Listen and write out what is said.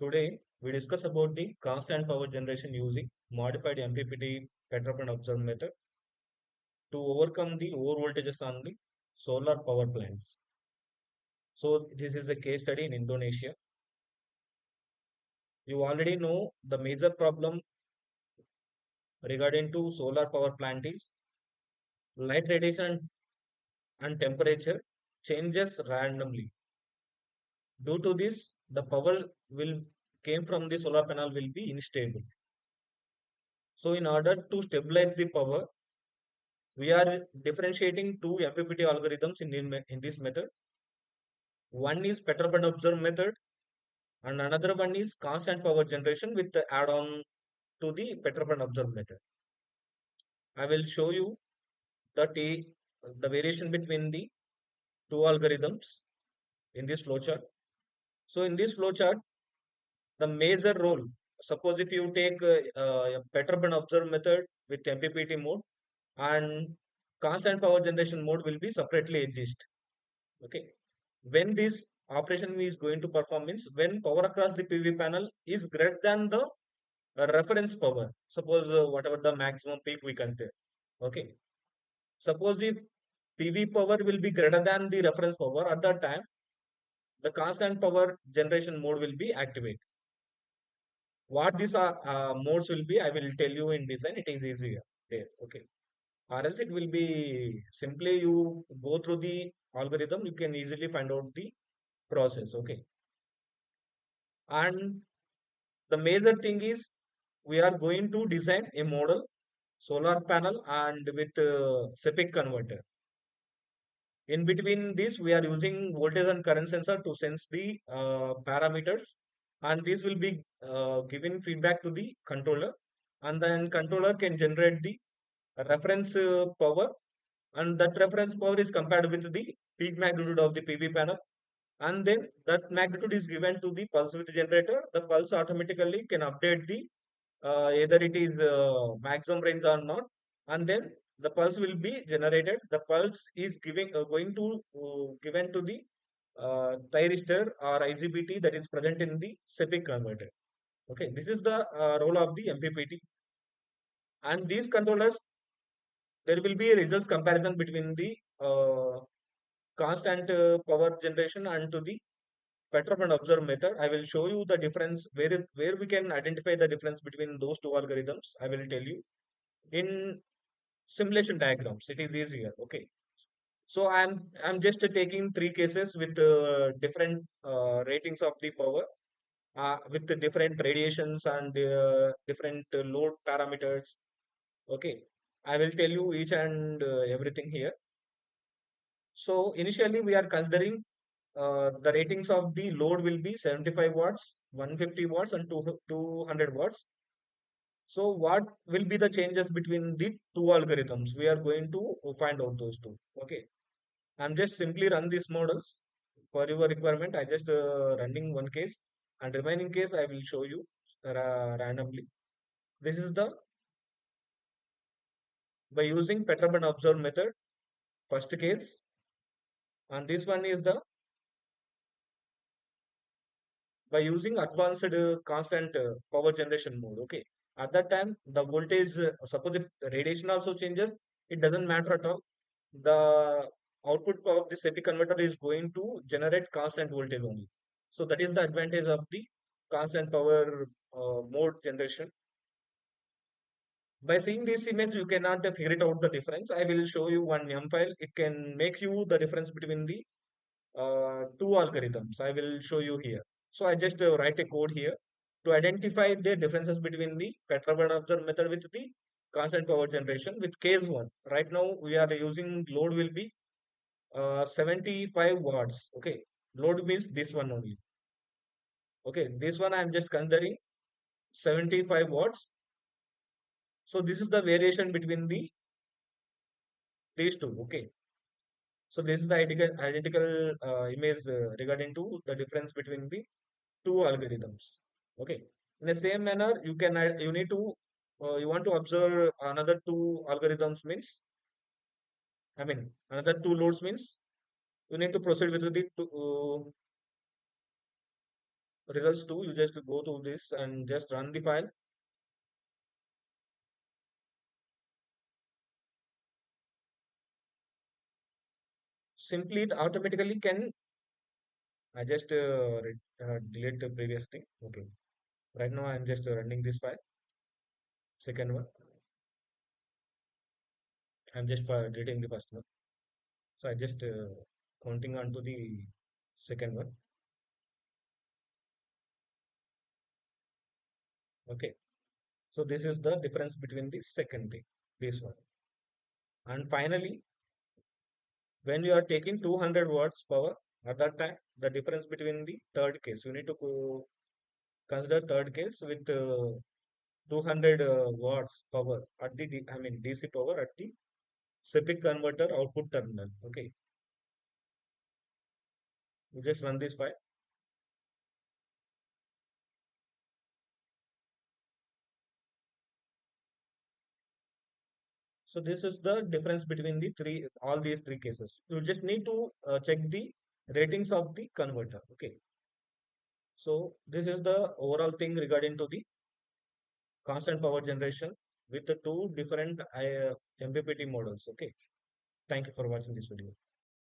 Today, we discuss about the constant power generation using modified MPPT Petrop and observe method to overcome the over voltages on the solar power plants. So, this is a case study in Indonesia. You already know the major problem regarding to solar power plant is light radiation and temperature changes randomly. Due to this, the power will came from the solar panel will be unstable. So, in order to stabilize the power, we are differentiating two MPPT algorithms in this method. One is Petrop and observe method, and another one is constant power generation with the add-on to the Petrop and observe method. I will show you the variation between the two algorithms in this flowchart. So in this flowchart, the major role, suppose if you take Petrop and observe method with MPPT mode and constant power generation mode will be separately exist. Okay. When this operation is going to perform means when power across the PV panel is greater than the reference power. Suppose whatever the maximum peak we consider. Okay. Suppose if PV power will be greater than the reference power at that time, the constant power generation mode will be activated. What these modes will be, I will tell you in design. It is easier there. Okay. Or else it will be simply you go through the algorithm, you can easily find out the process. Okay. And the major thing is we are going to design a model solar panel and with Sepic converter. In between this, we are using voltage and current sensor to sense the parameters, and this will be giving feedback to the controller, and then controller can generate the reference power, and that reference power is compared with the peak magnitude of the PV panel, and then that magnitude is given to the pulse width generator. The pulse automatically can update the either it is maximum range or not, and then the pulse will be generated. The pulse is giving going to given to the thyristor or IGBT that is present in the Sepic converter. Okay, this is the role of the MPPT, and these controllers there will be a results comparison between the constant power generation and to the Petrov and observe method. I will show you the difference where we can identify the difference between those two algorithms. I will tell you in simulation diagrams. It is easier. Okay. So I'm just taking three cases with different ratings of the power, with the different radiations and different load parameters. Okay. I will tell you each and everything here. So initially we are considering the ratings of the load will be 75 watts, 150 watts and 200 watts. So what will be the changes between the two algorithms? We are going to find out those two. Okay. I'm just simply run these models for your requirement. I just running one case and remaining case I will show you randomly. This is the by using Petrov and observe method first case, and this one is the by using advanced constant power generation mode. Okay. At that time, the voltage, suppose if radiation also changes, it doesn't matter at all. The output of this AP converter is going to generate constant voltage only. So that is the advantage of the constant power mode generation. By seeing this image, you cannot figure it out the difference. I will show you one M file. It can make you the difference between the two algorithms. I will show you here. So I just write a code here to identify the differences between the Petrov and observe method with the constant power generation with case one. Right now we are using load will be 75 watts. Okay, load means this one only. Okay, this one I am just considering 75 watts. So this is the variation between these two. Okay, so this is the identical image regarding to the difference between the two algorithms. Okay. In the same manner, you need to you want to observe another two algorithms means another two loads means you need to proceed with the results too. You just go to this and just run the file. Simply it automatically can. I just delete the previous thing. Okay. Right now I'm just running this file. Second one. I'm just deleting the first one. So I just counting on to the second one. Okay. So this is the difference between the second thing, this one. And finally, when you are taking 200 watts power, at that time, the difference between the third case, you need to consider third case with 200 watts power at the, I mean DC power at the Sepic converter output terminal. Okay. You just run this file. So this is the difference between the all these three cases. You just need to check the ratings of the converter. Okay. So this is the overall thing regarding to the constant power generation with the two different MPPT models. Okay. Thank you for watching this video.